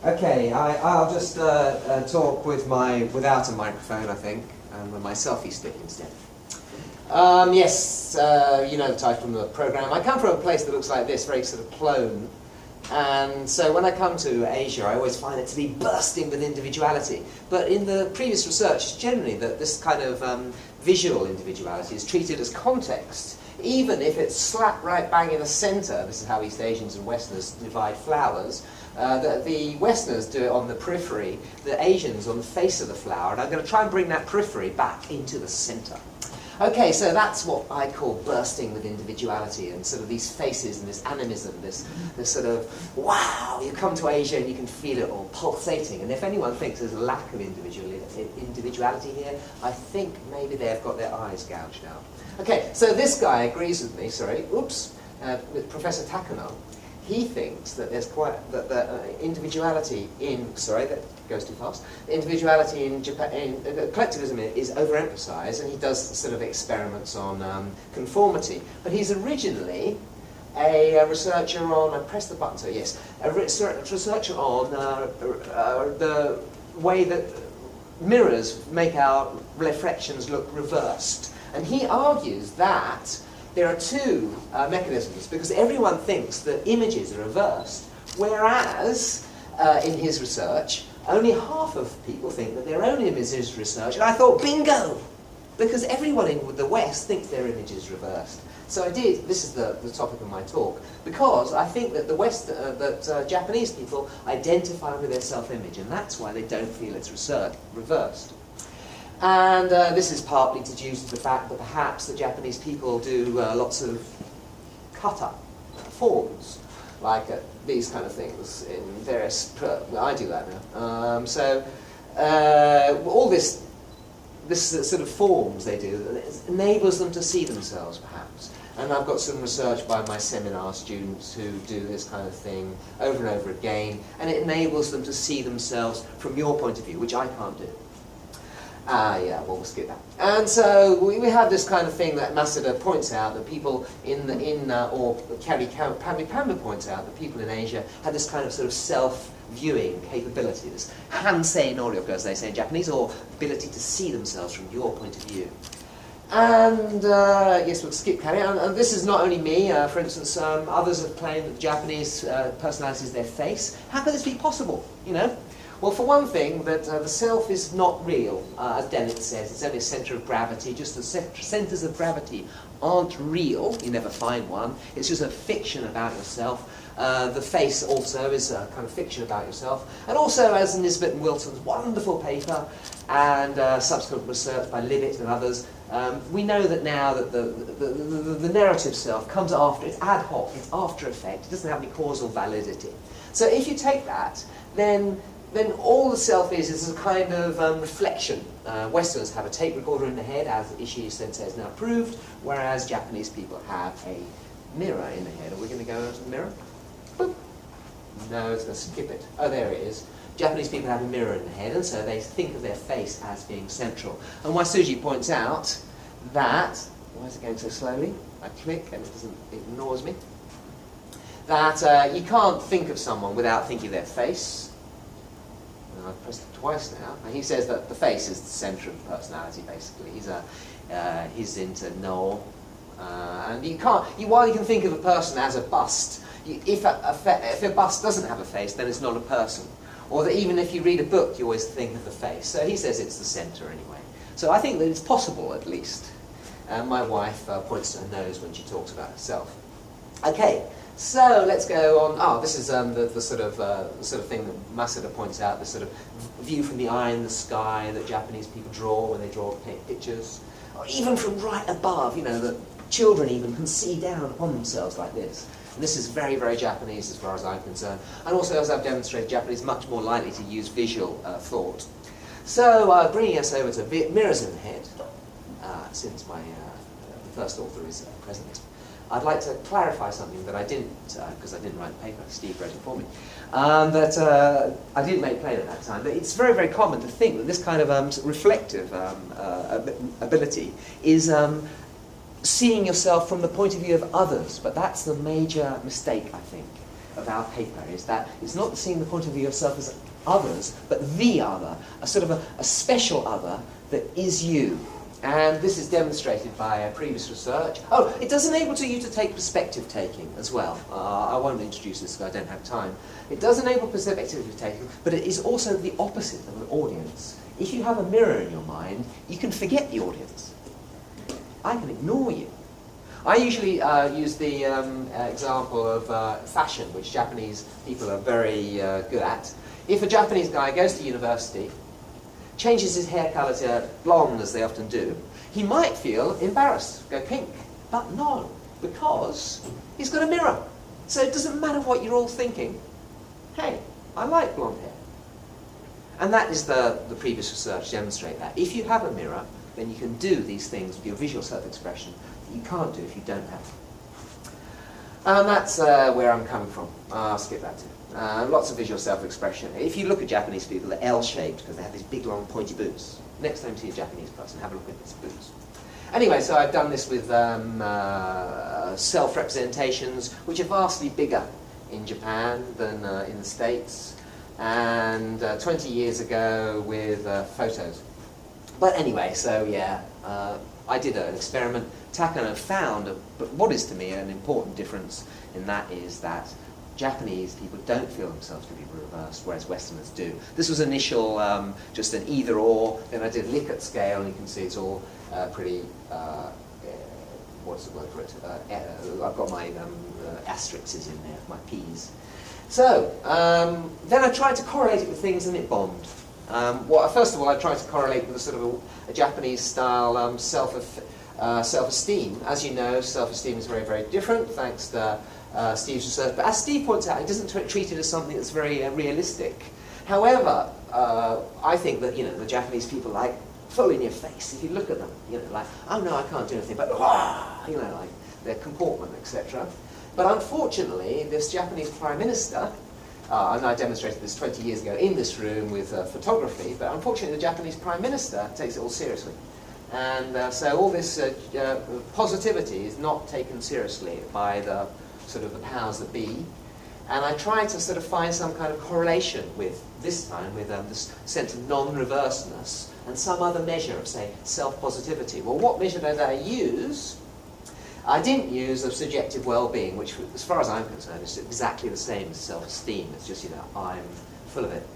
Okay, I'll just talk without a microphone, I think, and with my selfie stick instead. Yes, you know the title from the program. I come from a place that looks like this, very sort of clone. And so when I come to Asia, I always find it to be bursting with individuality. But in the previous research, generally, that this kind of visual individuality is treated as context, even if it's slap right bang in the centre. This is how East Asians and Westerners divide flowers. The Westerners do it on the periphery, the Asians on the face of the flower, and I'm going to try and bring that periphery back into the centre. Okay, so that's what I call bursting with individuality, and sort of these faces and this animism, this sort of, wow, you come to Asia and you can feel it all pulsating. And if anyone thinks there's a lack of individuality here, I think maybe they've got their eyes gouged out. Okay, so this guy agrees with me, with Professor Takano. He thinks that there's individuality in, that goes too fast, individuality in Japan, collectivism is overemphasized, and he does sort of experiments on conformity. But he's originally a researcher on, I press the button, so yes, a researcher on the way that mirrors make our reflections look reversed. And he argues that there are two mechanisms, because everyone thinks that images are reversed, whereas in his research, only half of people think that their own image is reversed. And I thought, bingo! Because everyone in the West thinks their image is reversed. So this is the topic of my talk, because I think that Japanese people identify with their self-image, and that's why they don't feel it's reversed. And this is partly due to the fact that perhaps the Japanese people do lots of cut-up forms, like these kind of things in various... I do that now. All this sort of forms they do enables them to see themselves, perhaps. And I've got some research by my seminar students who do this kind of thing over and over again, and it enables them to see themselves from your point of view, which I can't do. Yeah, well, we'll skip that. And so we have this kind of thing that Masuda points out, that people or Carrie Pamba points out, that people in Asia have this kind of sort of self-viewing capability, this hansei noryoku, as they say in Japanese, or ability to see themselves from your point of view. And yes, we'll carry on. And this is not only me. For instance, others have claimed that the Japanese personality is their face. How could this be possible? You know. Well, for one thing, that the self is not real, as Dennett says. It's only a centre of gravity. Just the centres of gravity aren't real. You never find one. It's just a fiction about yourself. The face also is a kind of fiction about yourself. And also, as in Nisbet and Wilson's wonderful paper, and subsequent research by Libet and others, we know that now that the narrative self comes after, it's ad hoc, it's after effect, it doesn't have any causal validity. So if you take that, then all the self is a kind of reflection. Westerners have a tape recorder in the head, as Ishii Sensei has now proved, whereas Japanese people have a mirror in the head. Are we going to go to the mirror? Boop. No, it's going to skip it. Oh, there it is. Japanese people have a mirror in the head, and so they think of their face as being central. And Wasuji points out that, why is it going so slowly? I click and it ignores me. That you can't think of someone without thinking of their face. I've pressed it twice now, and he says that the face is the centre of the personality. Basically, he's into no, and while you can think of a person as a bust, if a bust doesn't have a face, then it's not a person. Or that even if you read a book, you always think of the face. So he says it's the centre anyway. So I think that it's possible, at least. My wife points to her nose when she talks about herself. Okay. So let's go on. Oh, this is the sort of thing that Masuda points out, the sort of view from the eye in the sky that Japanese people draw when they draw pictures, or even from right above. You know, that children even can see down upon themselves like this. And this is very, very Japanese as far as I'm concerned. And also, as I've demonstrated, Japanese much more likely to use visual thought. So bringing us over to mirrors in the head, since the first author is present. I'd like to clarify something that I didn't, because I didn't write the paper, Steve wrote it for me, that I didn't make plain at that time. But it's very, very common to think that this kind of reflective ability is seeing yourself from the point of view of others, but that's the major mistake, I think. of our paper is that it's not seeing the point of view of yourself as others, but the other, a sort of a special other that is you. And this is demonstrated by previous research. Oh, it does enable you to take perspective taking as well. I won't introduce this because I don't have time. It does enable perspective taking, but it is also the opposite of an audience. If you have a mirror in your mind, you can forget the audience. I can ignore you. I usually use the example of fashion, which Japanese people are very good at. If a Japanese guy goes to university, changes his hair colour to blonde, as they often do, he might feel embarrassed, go pink. But no, because he's got a mirror. So it doesn't matter what you're all thinking. Hey, I like blonde hair. And that is the previous research demonstrate that. If you have a mirror, then you can do these things with your visual self-expression that you can't do if you don't have it. And that's where I'm coming from. I'll skip that too. Lots of visual self-expression. If you look at Japanese people, they're L-shaped because they have these big, long, pointy boots. Next time you see a Japanese person, have a look at his boots. Anyway, so I've done this with self-representations, which are vastly bigger in Japan than in the States, and 20 years ago with photos. But anyway, so yeah, I did an experiment. Takano found what is to me an important difference in that is that Japanese people don't feel themselves to be reversed, whereas Westerners do. This was initial, just an either-or, then I did Likert scale, and you can see it's all pretty, what's the word for it? I've got my asterisks in there, my P's. So, then I tried to correlate it with things, and it bombed. First of all, I tried to correlate with a sort of a Japanese-style self-esteem. As you know, self-esteem is very, very different, thanks to Steve's research. But as Steve points out, he doesn't treat it as something that's very realistic. However, I think that, the Japanese people like full in your face. If you look at them, like, oh no, I can't do anything, but like their comportment, etc. But unfortunately, this Japanese Prime Minister, and I demonstrated this 20 years ago in this room with photography, but unfortunately the Japanese Prime Minister takes it all seriously. And so all this positivity is not taken seriously by the sort of the powers that be. And I tried to sort of find some kind of correlation with, this time, with this sense of non-reversedness and some other measure of, say, self-positivity. Well, what measure did I use? I didn't use of subjective well-being, which, as far as I'm concerned, is exactly the same as self-esteem. It's just, I'm full of it.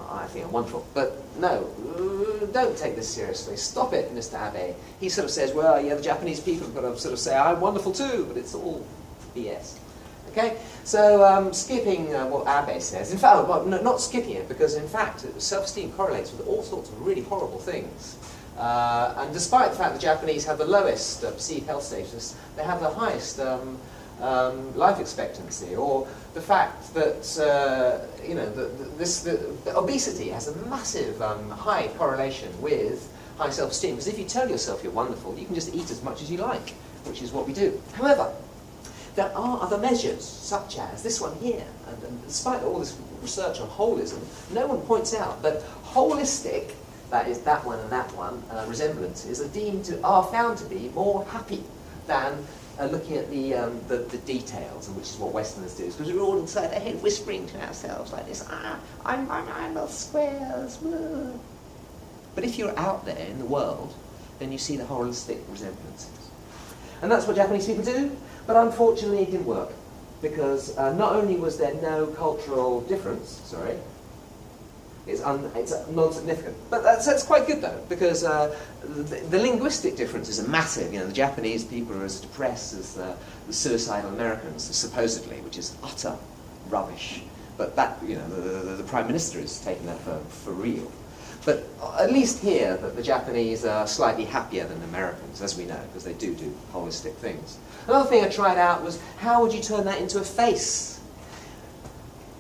I think I'm wonderful. But no, don't take this seriously. Stop it, Mr. Abe. He sort of says, well, yeah, the Japanese people have got to sort of say, I'm wonderful too, but it's all BS. Okay? So skipping what Abe says, in fact, well, no, not skipping it, because in fact, self-esteem correlates with all sorts of really horrible things. And despite the fact the Japanese have the lowest perceived health status, they have the highest life expectancy, or the fact that the obesity has a massive high correlation with high self-esteem. Because if you tell yourself you're wonderful, you can just eat as much as you like, which is what we do. However, there are other measures, such as this one here, and despite all this research on holism, no one points out that holistic, that is that one and that one, resemblances are found to be more happy than looking at the details, and which is what Westerners do, because we're all inside our head whispering to ourselves like this, I'm the squares. Blah. But if you're out there in the world, then you see the holistic resemblances. And that's what Japanese people do, but unfortunately it didn't work, because not only was there no cultural difference, it's non-significant. But that's quite good though, because the linguistic differences are massive. The Japanese people are as depressed as the suicidal Americans, supposedly, which is utter rubbish. But that, the Prime Minister is taking that for real. But at least here, the Japanese are slightly happier than Americans, as we know, because they do holistic things. Another thing I tried out was, how would you turn that into a face?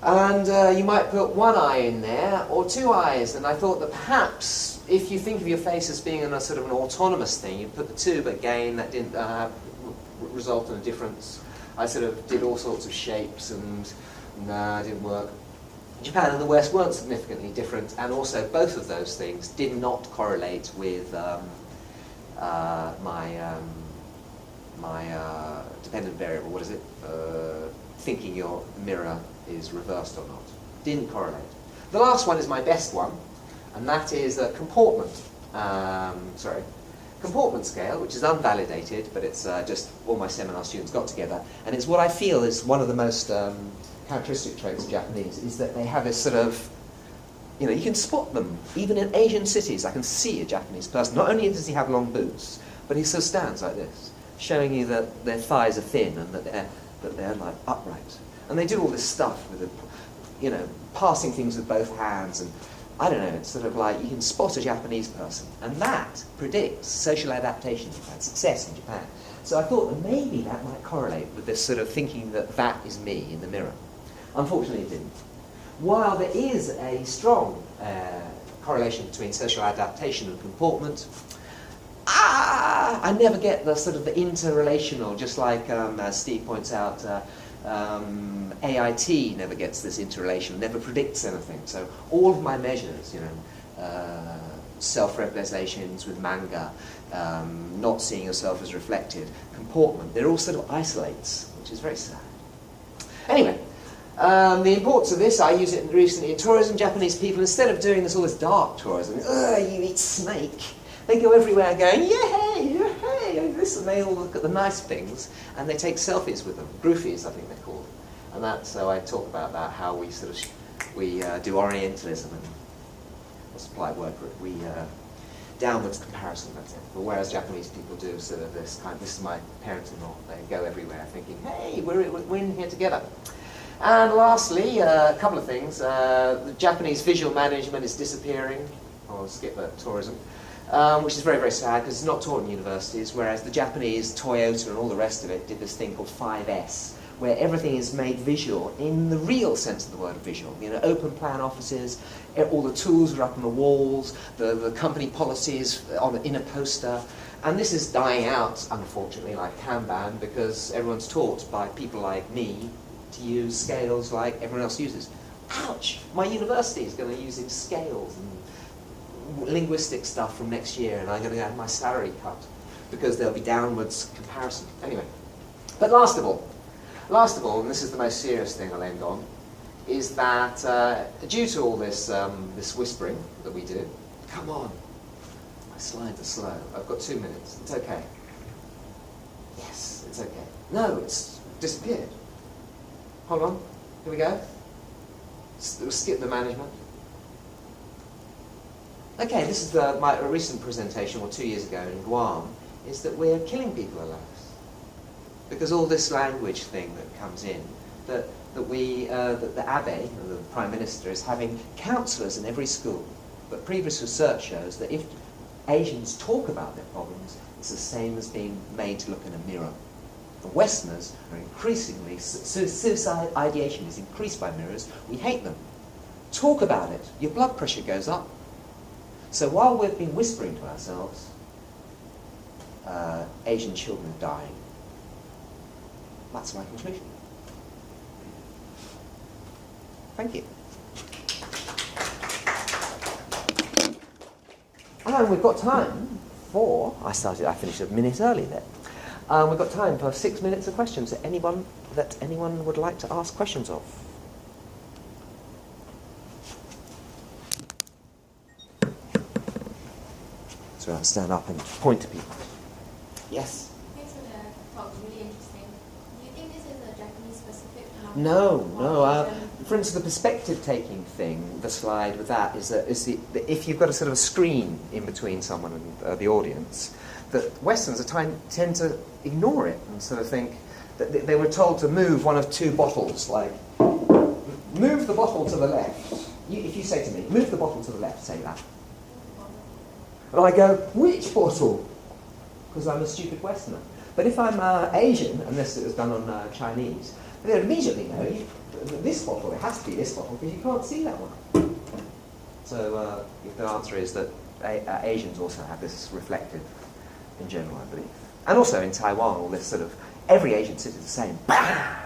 And you might put one eye in there, or two eyes, and I thought that perhaps, if you think of your face as being a sort of an autonomous thing, you'd put the two, but again, that didn't result in a difference. I sort of did all sorts of shapes, and no, it didn't work. Japan and the West weren't significantly different, and also both of those things did not correlate with my dependent variable, thinking your mirror is reversed or not. Didn't correlate. The last one is my best one, and that is a comportment. Comportment scale, which is unvalidated, but it's just all my seminar students got together, and it's what I feel is one of the most characteristic traits of Japanese, is that they have this sort of, you know, you can spot them, even in Asian cities. I can see a Japanese person. Not only does he have long boots, but he still stands like this, showing you that their thighs are thin and that they're like upright. And they do all this stuff with, you know, passing things with both hands, and I don't know, it's sort of like you can spot a Japanese person, and that predicts social adaptation in Japan, success in Japan. So I thought that maybe that might correlate with this sort of thinking that that is me in the mirror. Unfortunately, it didn't. While there is a strong correlation between social adaptation and comportment, I never get the sort of the interrelational, just like as Steve points out, AIT never gets this interrelation, never predicts anything. So all of my measures, you know, self-realizations with manga, not seeing yourself as reflected, comportment, they're all sort of isolates, which is very sad. Anyway, the importance of this, I use it recently in tourism. Japanese people, instead of doing all this dark tourism, you eat snake, they go everywhere going, yay, yay, this, and they all look at the nice things, and they take selfies with them, groofies, I think they're called. And that's, so I talk about that, how we sort of, do Orientalism, and what's the polite word for it? Downwards comparison, that's it. But whereas Japanese people do sort of this kind, this is my parents-in-law, they go everywhere thinking, hey, we're in here together. And lastly, a couple of things. The Japanese visual management is disappearing. I'll skip that, tourism. Which is very, very sad because it's not taught in universities, whereas the Japanese, Toyota and all the rest of it did this thing called 5S, where everything is made visual in the real sense of the word visual. You know, open plan offices, all the tools are up on the walls, the company policies in a poster, and this is dying out, unfortunately, like Kanban, because everyone's taught by people like me to use scales like everyone else uses. Ouch! My university is going to be using scales and linguistic stuff from next year, and I'm going to have my salary cut because there'll be downwards comparison. Anyway, but last of all, and this is the most serious thing I'll end on, is that due to all this this whispering that we do, come on, my slides are slow. I've got 2 minutes. It's okay. Yes, it's okay. No, it's disappeared. Hold on. Here we go. Skip the management. Okay, this is my recent presentation, or 2 years ago in Guam, is that we're killing people, alas. Because all this language thing that comes in, that the Abe, the Prime Minister, is having counsellors in every school. But previous research shows that if Asians talk about their problems, it's the same as being made to look in a mirror. The Westerners are increasingly, suicide ideation is increased by mirrors. We hate them. Talk about it. Your blood pressure goes up. So while we've been whispering to ourselves, Asian children are dying. That's my conclusion. Thank you. And we've got time for, I finished a minute early there. We've got time for 6 minutes of questions that anyone would like to ask questions of. So I'll stand up and point to people. Yes? Thanks for the talk, really interesting. Do you think this is a Japanese specific phenomenon? No. For instance, the perspective taking thing, the slide with that, is if you've got a sort of a screen in between someone and the audience, that Westerns tend to ignore it and sort of think that they were told to move one of two bottles, like, move the bottle to the left. If you say to me, move the bottle to the left, say that. And I go, which bottle? Because I'm a stupid Westerner. But if I'm Asian, unless it was done on Chinese, they'll immediately know, this bottle, it has to be this bottle, because you can't see that one. So the answer is that Asians also have this reflective in general, I believe. And also in Taiwan, all this sort of, every Asian city is the same. Bam!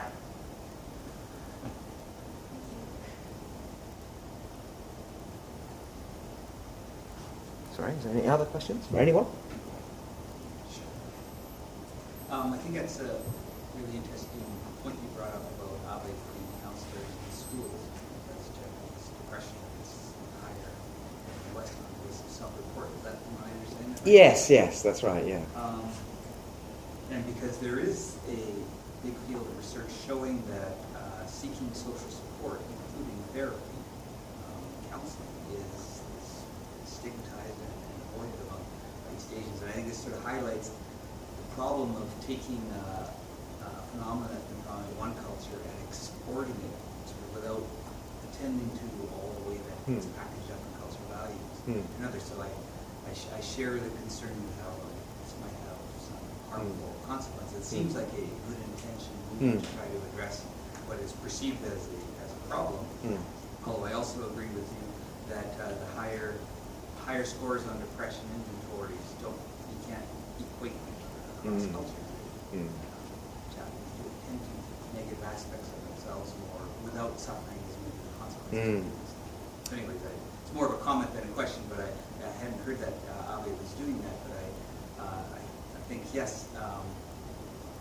Sorry, is there any other questions for anyone? I think that's a really interesting point you brought up about probably putting counselors in schools because Japanese depression is higher in the West. There was some self-report. Is that my understanding? Yes, that's right, yeah. And because there is a big field of research showing that seeking social support, including therapy, counseling, is stigmatized and avoided among East Asians. And I think this sort of highlights the problem of taking a phenomenon that's been found in one culture and exporting it sort of without attending to all the way that it's packaged up in cultural values and others. So I share the concern with how this might have some harmful consequences. It seems like a good intention to try to address what is perceived as a problem. Although I also agree with you that the higher scores on depression inventories you can't equate across cultures. Japanese do tend to negative aspects of themselves more without suffering as many consequences. So anyways, it's more of a comment than a question, but I hadn't heard that Abe was doing that, but I think, yes,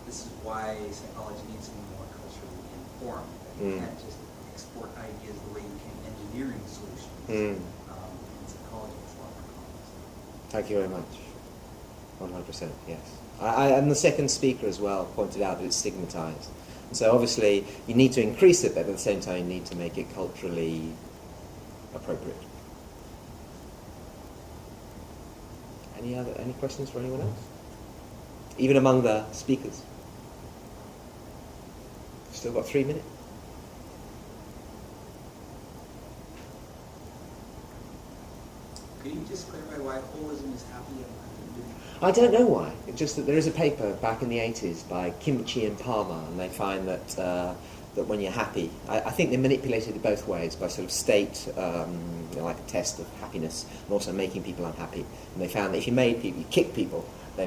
this is why psychology needs to be more culturally informed. You can't just export ideas the way you can engineering solutions. In psychology, it's a lot more complex. Thank you very much. 100%, yes. And the second speaker as well pointed out that it's stigmatized. And so obviously you need to increase it, but at the same time you need to make it culturally appropriate. Any questions for anyone else? Even among the speakers? Still got 3 minutes. Can you just clarify why holism is happy? I don't know why. It's just that there is a paper back in the 80s by Kimchi and Palmer, and they find that that when you're happy, I think they manipulated it both ways by sort of state, like a test of happiness, and also making people unhappy. And they found that if you kick people, they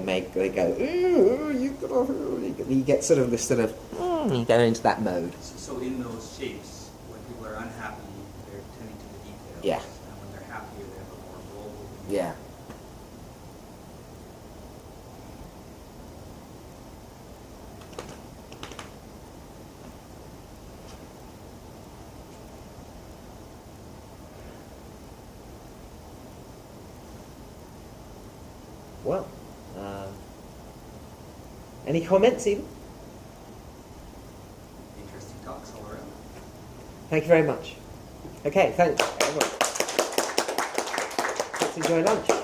go, ooh, you get sort of this sort of, you go into that mode. So in those shapes, when people are unhappy, they're tending to the details. Yeah. And when they're happier, they have a more global view. Yeah. Well, any comments even? Interesting talks all around. Thank you very much. Okay, thanks everyone. Let's enjoy lunch.